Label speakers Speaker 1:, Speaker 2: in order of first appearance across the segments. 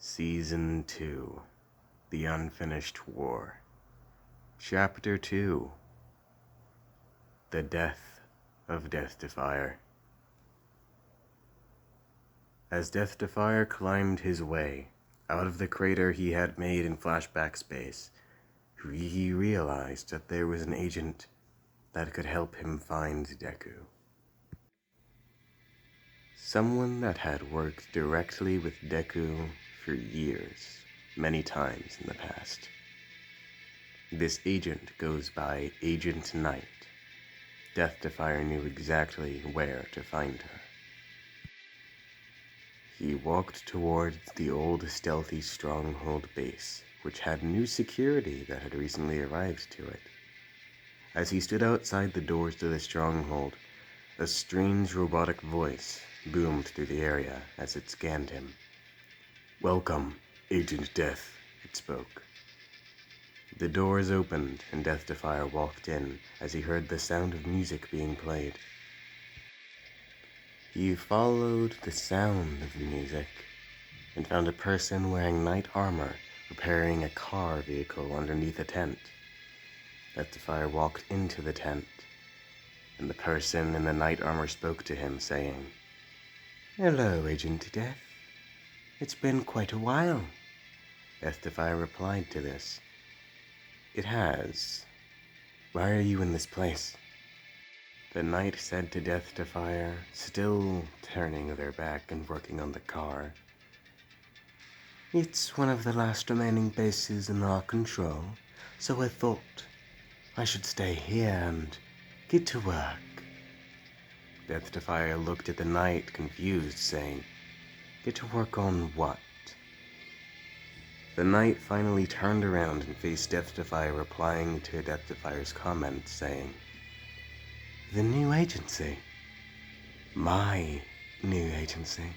Speaker 1: Season 2, The Unfinished War. Chapter 2, The Death of DeathDefier. As DeathDefier climbed his way out of the crater he had made in flashback space, he realized that there was an agent that could help him find Deku. Someone that had worked directly with Deku for years, many times in the past. This agent goes by Agent Knight. DeathDefier knew exactly where to find her. He walked towards the old stealthy stronghold base, which had new security that had recently arrived to it. As he stood outside the doors to the stronghold, a strange robotic voice boomed through the area as it scanned him. "Welcome, Agent Death," it spoke. The doors opened and DeathDefier walked in as he heard the sound of music being played. He followed the sound of the music and found a person wearing knight armor repairing a car vehicle underneath a tent. DeathDefier walked into the tent, and the person in the knight armor spoke to him, saying, "Hello, Agent Death. It's been quite a while." DeathDefier replied to this, "It has. Why are you in this place?" The knight said to DeathDefier, still turning their back and working on the car, "It's one of the last remaining bases in our control, so I thought I should stay here and get to work." DeathDefier looked at the knight, confused, saying, "Get to work on what?" The knight finally turned around and faced DeathDefier, replying to DeathDefier's comment, saying, "The new agency. My new agency."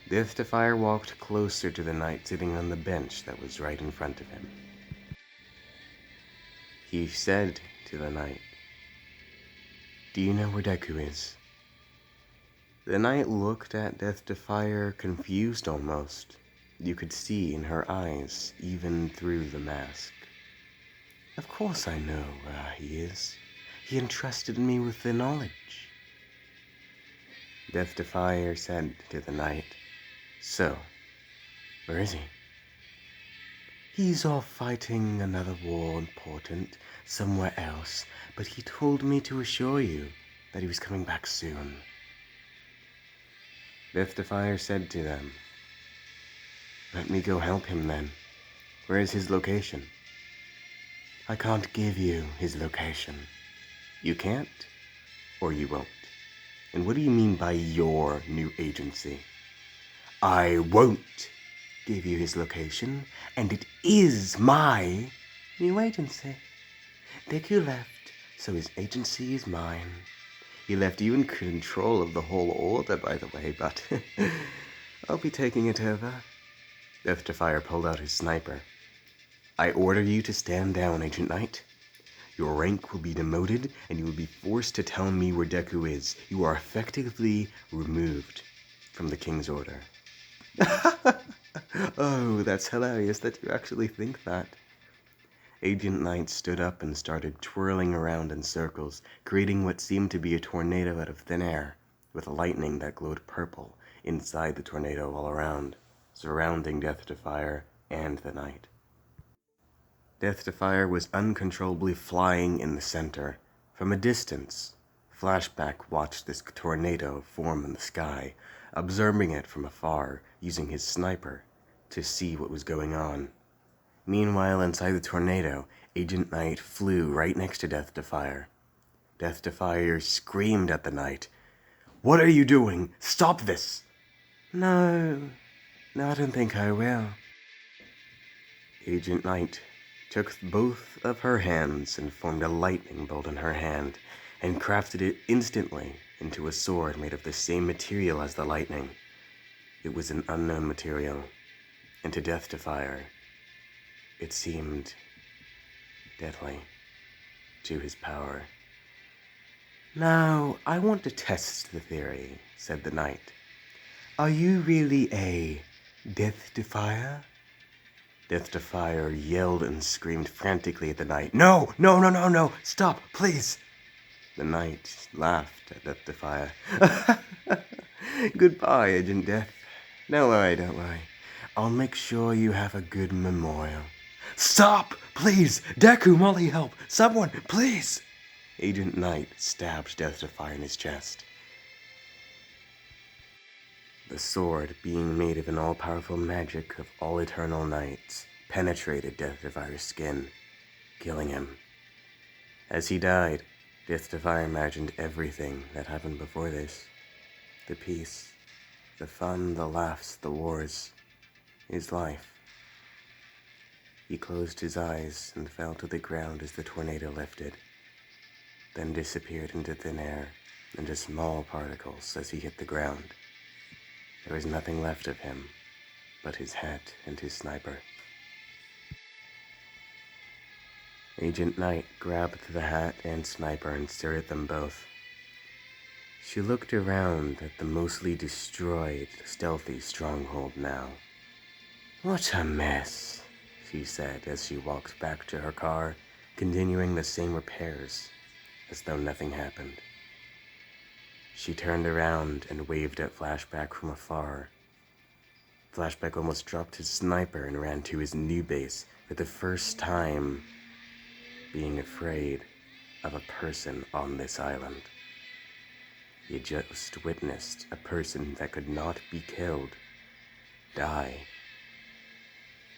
Speaker 1: DeathDefier walked closer to the knight sitting on the bench that was right in front of him. He said to the knight, "Do you know where Deku is?" The knight looked at DeathDefier, confused almost. You could see in her eyes, even through the mask. "Of course I know where he is. He entrusted me with the knowledge." DeathDefier said to the knight, "So, where is he?" "He's off fighting another war important somewhere else, but he told me to assure you that he was coming back soon." DeathDefier said to them, "Let me go help him then. Where is his location?" "I can't give you his location." "You can't? Or you won't? And what do you mean by your new agency?" "I won't give you his location, and it is my new agency. Deku left, so his agency is mine." He left you in control of the whole order, by the way, but I'll be taking it over. DeathDefier pulled out his sniper. "I order you to stand down, Agent Knight. Your rank will be demoted, and you will be forced to tell me where Deku is. You are effectively removed from the King's Order." Oh, that's hilarious that you actually think that. Agent Knight stood up and started twirling around in circles, creating what seemed to be a tornado out of thin air, with lightning that glowed purple inside the tornado all around, surrounding DeathDefier and the knight. DeathDefier was uncontrollably flying in the center. From a distance, Flashback watched this tornado form in the sky, observing it from afar, using his sniper to see what was going on. Meanwhile, inside the tornado, Agent Knight flew right next to DeathDefier. DeathDefier screamed at the knight, "What are you doing? Stop this!" No, I don't think I will." Agent Knight took both of her hands and formed a lightning bolt in her hand, and crafted it instantly into a sword made of the same material as the lightning. It was an unknown material, and to DeathDefier, it seemed deadly to his power. "Now, I want to test the theory," said the knight. "Are you really a Death-Defier? Death-Defier yelled and screamed frantically at the knight. No! No, no, no, no! Stop, please! The knight laughed at Death-Defier. Goodbye, Agent Death. Don't worry, don't worry. I'll make sure you have a good memorial. Stop! Please! Deku, Molly, help! Someone, please! Agent Knight stabbed Death-Defier in his chest. The sword, being made of an all-powerful magic of all eternal nights, penetrated Death-Defier's skin, killing him. As he died, Death-Defier imagined everything that happened before this. The peace, the fun, the laughs, the wars, his life. He closed his eyes and fell to the ground as the tornado lifted, then disappeared into thin air into small particles as he hit the ground. There was nothing left of him but his hat and his sniper. Agent Knight grabbed the hat and sniper and stared at them both. She looked around at the mostly destroyed, stealthy stronghold now. What a mess, she said as she walked back to her car, continuing the same repairs as though nothing happened. She turned around and waved at Flashback from afar. Flashback almost dropped his sniper and ran to his new base for the first time, being afraid of a person on this island. He had just witnessed a person that could not be killed die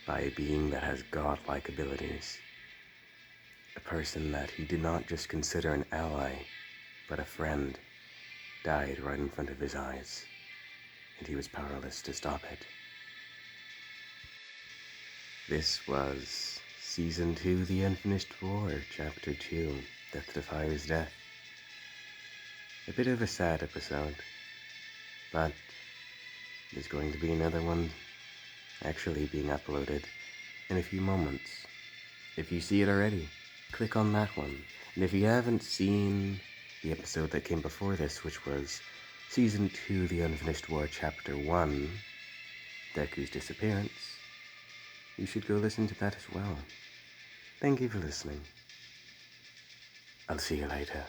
Speaker 1: by a being that has godlike abilities. A person that he did not just consider an ally, but a friend, died right in front of his eyes, and he was powerless to stop it. This was Season 2, The Unfinished War, Chapter 2, Death-Defier's Death. A bit of a sad episode, but there's going to be another one actually being uploaded in a few moments. If you see it already, click on that one. And if you haven't seen the episode that came before this, which was Season 2, The Unfinished War, Chapter 1, Deku's Disappearance, you should go listen to that as well. Thank you for listening. I'll see you later.